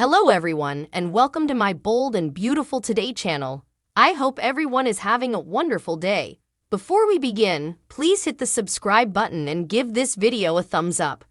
Hello everyone, and welcome to my Bold and Beautiful Today channel. I hope everyone is having a wonderful day. Before we begin, please hit the subscribe button and give this video a thumbs up.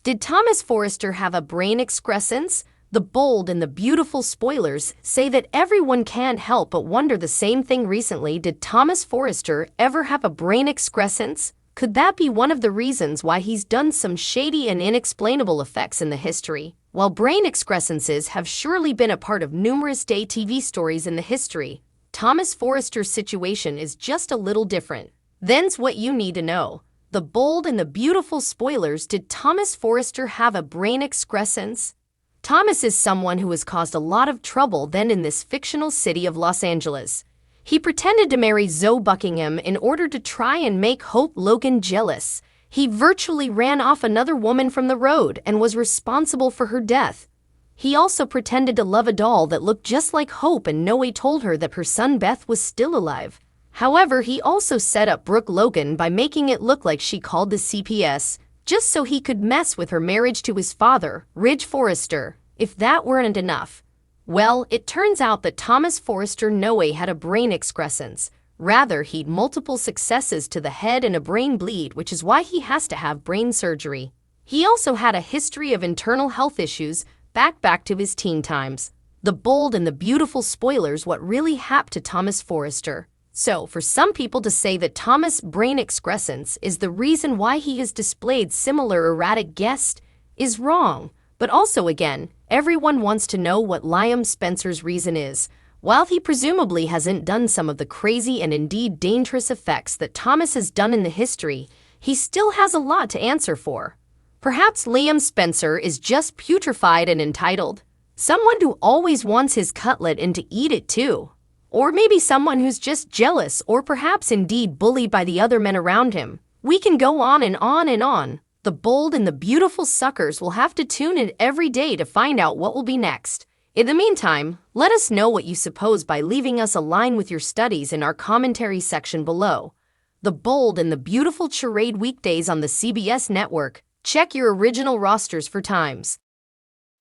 Did Thomas Forrester have a brain excrescence? The bold and the beautiful spoilers say that everyone can't help but wonder the same thing recently. Did Thomas Forrester ever have a brain excrescence? Could that be one of the reasons why he's done some shady and inexplainable effects in the history? While brain excrescences have surely been a part of numerous day TV stories in the history, Thomas Forrester's situation is just a little different. Then's what you need to know. The bold and the beautiful spoilers. Did Thomas Forrester have a brain excrescence? Thomas is someone who has caused a lot of trouble then in this fictional city of Los Angeles. He pretended to marry Zoe Buckingham in order to try and make Hope Logan jealous. He virtually ran off another woman from the road and was responsible for her death. He also pretended to love a doll that looked just like Hope, and Noe told her that her son Beth was still alive. However, he also set up Brooke Logan by making it look like she called the CPS just so he could mess with her marriage to his father, Ridge Forrester. If that weren't enough, well, it turns out that Thomas Forrester Noe had a brain excrescence. Rather, he'd multiple successes to the head and a brain bleed, which is why he has to have brain surgery. He also had a history of internal health issues back to his teen times. The bold and the beautiful spoilers. What really happened to Thomas Forrester? So, for some people to say that Thomas' brain excrescence is the reason why he has displayed similar erratic guests is wrong. But also again, everyone wants to know what Liam Spencer's reason is. While he presumably hasn't done some of the crazy and indeed dangerous effects that Thomas has done in the history, he still has a lot to answer for. Perhaps Liam Spencer is just putrefied and entitled. Someone who always wants his cutlet and to eat it too. Or maybe someone who's just jealous, or perhaps indeed bullied by the other men around him. We can go on and on and on. The bold and the beautiful suckers will have to tune in every day to find out what will be next. In the meantime, let us know what you suppose by leaving us a line with your studies in our commentary section below. The bold and the beautiful charade weekdays on the CBS network. Check your original rosters for times.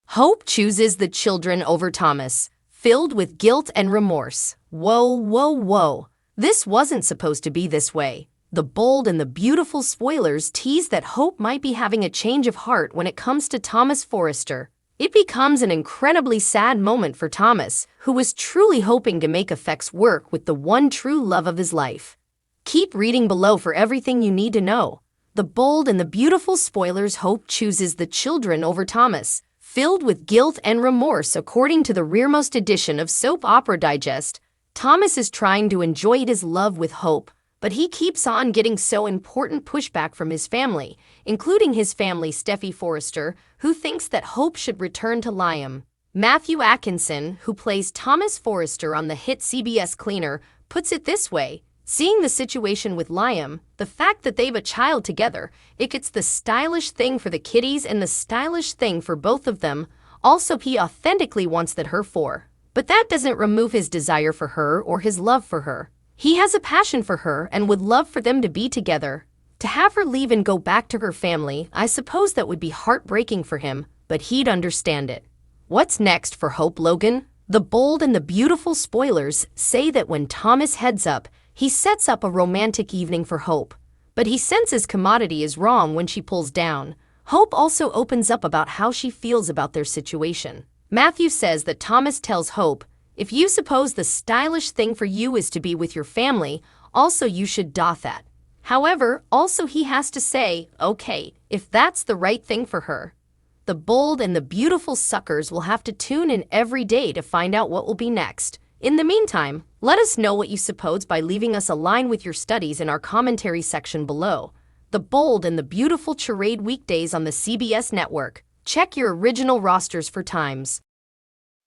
Hope chooses the children over Thomas, filled with guilt and remorse. Whoa. This wasn't supposed to be this way. The bold and the beautiful spoilers tease that Hope might be having a change of heart when it comes to Thomas Forrester. It becomes an incredibly sad moment for Thomas, who was truly hoping to make effects work with the one true love of his life. Keep reading below for everything you need to know. The bold and the beautiful spoilers. Hope chooses the children over Thomas, filled with guilt and remorse. According to the rearmost edition of Soap Opera Digest, Thomas is trying to enjoy his love with Hope, but he keeps on getting so important pushback from his family, including his family Steffi Forrester, who thinks that Hope should return to Liam. Matthew Atkinson, who plays Thomas Forrester on the hit CBS Cleaner, puts it this way: seeing the situation with Liam, the fact that they've a child together, it gets the stylish thing for the kiddies and the stylish thing for both of them. Also, he authentically wants that her for. But that doesn't remove his desire for her or his love for her. He has a passion for her and would love for them to be together. To have her leave and go back to her family, I suppose that would be heartbreaking for him, but he'd understand it. What's next for Hope Logan? The bold and the beautiful spoilers say that when Thomas heads up, he sets up a romantic evening for Hope. But he senses commodity is wrong when she pulls down. Hope also opens up about how she feels about their situation. Matthew says that Thomas tells Hope, "If you suppose the stylish thing for you is to be with your family, also you should do that." However, also he has to say, okay, if that's the right thing for her. The bold and the beautiful suckers will have to tune in every day to find out what will be next. In the meantime, let us know what you suppose by leaving us a line with your studies in our commentary section below. The bold and the beautiful charade weekdays on the CBS network. Check your original rosters for times.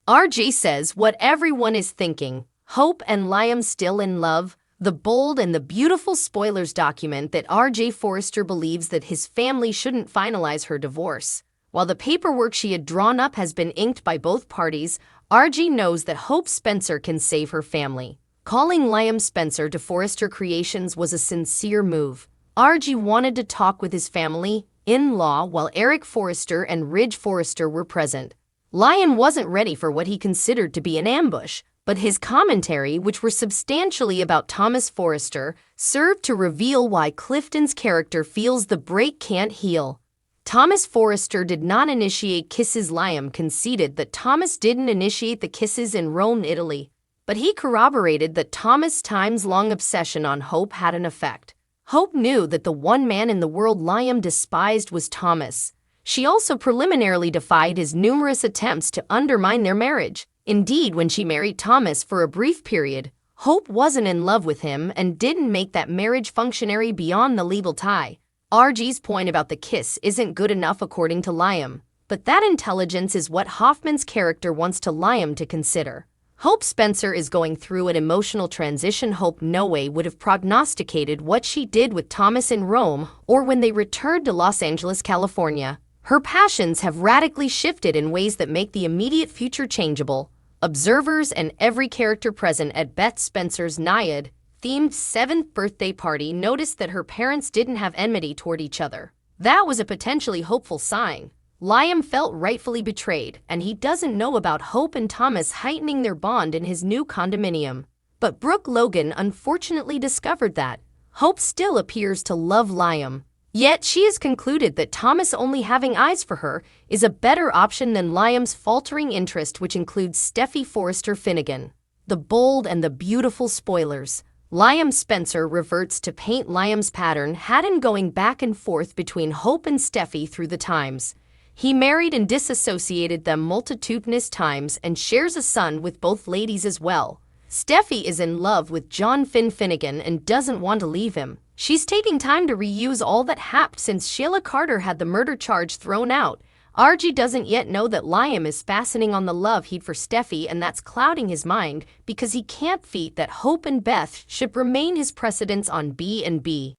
RJ says what everyone is thinking. Hope and Liam still in love? The bold and the beautiful spoilers document that RJ Forrester believes that his family shouldn't finalize her divorce. While the paperwork she had drawn up has been inked by both parties, RJ knows that Hope Spencer can save her family. Calling Liam Spencer to Forrester Creations was a sincere move. RJ wanted to talk with his family, in-law, while Eric Forrester and Ridge Forrester were present. Liam wasn't ready for what he considered to be an ambush, but his commentary, which were substantially about Thomas Forrester, served to reveal why Clifton's character feels the break can't heal. Thomas Forrester did not initiate kisses. Liam conceded that Thomas didn't initiate the kisses in Rome, Italy, but he corroborated that Thomas' times-long obsession on Hope had an effect. Hope knew that the one man in the world Liam despised was Thomas. She also preliminarily defied his numerous attempts to undermine their marriage. Indeed, when she married Thomas for a brief period, Hope wasn't in love with him and didn't make that marriage functionary beyond the legal tie. RG's point about the kiss isn't good enough according to Liam, but that intelligence is what Hoffman's character wants to Liam to consider. Hope Spencer is going through an emotional transition. Hope no way would have prognosticated what she did with Thomas in Rome or when they returned to Los Angeles, California. Her passions have radically shifted in ways that make the immediate future changeable. Observers and every character present at Beth Spencer's Naiad-themed 7th birthday party noticed that her parents didn't have enmity toward each other. That was a potentially hopeful sign. Liam felt rightfully betrayed, and he doesn't know about Hope and Thomas heightening their bond in his new condominium. But Brooke Logan unfortunately discovered that Hope still appears to love Liam. Yet she has concluded that Thomas only having eyes for her is a better option than Liam's faltering interest, which includes Steffi Forrester Finnegan. The bold and the beautiful spoilers. Liam Spencer reverts to paint Liam's pattern had going back and forth between Hope and Steffi through the times. He married and disassociated them multitudinous times and shares a son with both ladies as well. Steffi is in love with John Finnegan and doesn't want to leave him. She's taking time to reuse all that happened since Sheila Carter had the murder charge thrown out. RG doesn't yet know that Liam is fastening on the love he'd for Steffi, and that's clouding his mind because he can't feat that Hope and Beth should remain his precedents on B&B.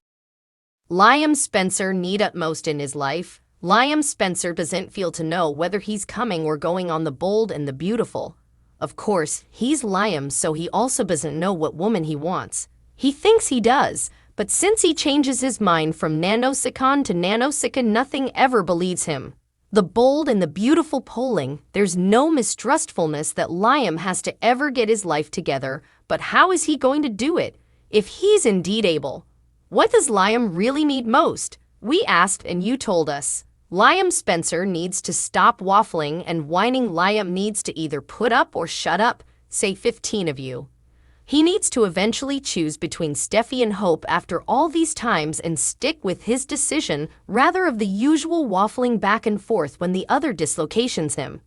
Liam Spencer need utmost in his life. Liam Spencer doesn't feel to know whether he's coming or going on the bold and the beautiful. Of course, he's Liam, so he also doesn't know what woman he wants. He thinks he does, but since he changes his mind from nanosecond to nanosecond, nothing ever believes him. The bold and the beautiful polling, there's no mistrustfulness that Liam has to ever get his life together, but how is he going to do it, if he's indeed able? What does Liam really need most? We asked and you told us. Liam Spencer needs to stop waffling and whining. Liam needs to either put up or shut up, say 15 of you. He needs to eventually choose between Steffi and Hope after all these times and stick with his decision rather of the usual waffling back and forth when the other dislocations him.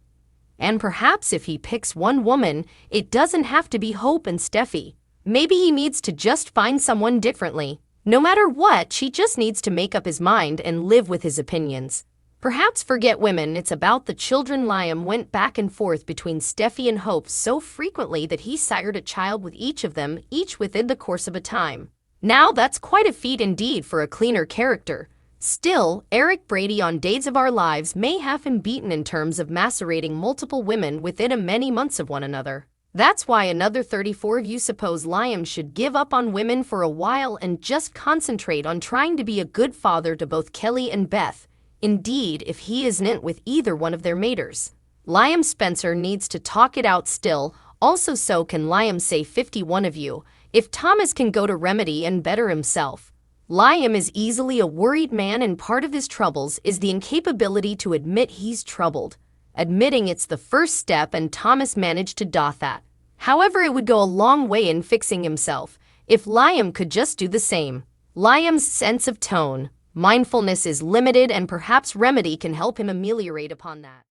And perhaps if he picks one woman, it doesn't have to be Hope and Steffi. Maybe he needs to just find someone differently. No matter what, she just needs to make up his mind and live with his opinions. Perhaps forget women, it's about the children. Liam went back and forth between Steffi and Hope so frequently that he sired a child with each of them, each within the course of a time. Now that's quite a feat indeed for a cleaner character. Still, Eric Brady on Days of Our Lives may have him beaten in terms of macerating multiple women within a many months of one another. That's why another 34 of you suppose Liam should give up on women for a while and just concentrate on trying to be a good father to both Kelly and Beth. Indeed, if he isn't with either one of their maters. Liam Spencer needs to talk it out still. Also, so can Liam, say 51 of you. If Thomas can go to remedy and better himself. Liam is easily a worried man, and part of his troubles is the incapability to admit he's troubled. Admitting it's the first step, and Thomas managed to do that. However, it would go a long way in fixing himself if Liam could just do the same. Liam's sense of tone, mindfulness is limited, and perhaps remedy can help him ameliorate upon that.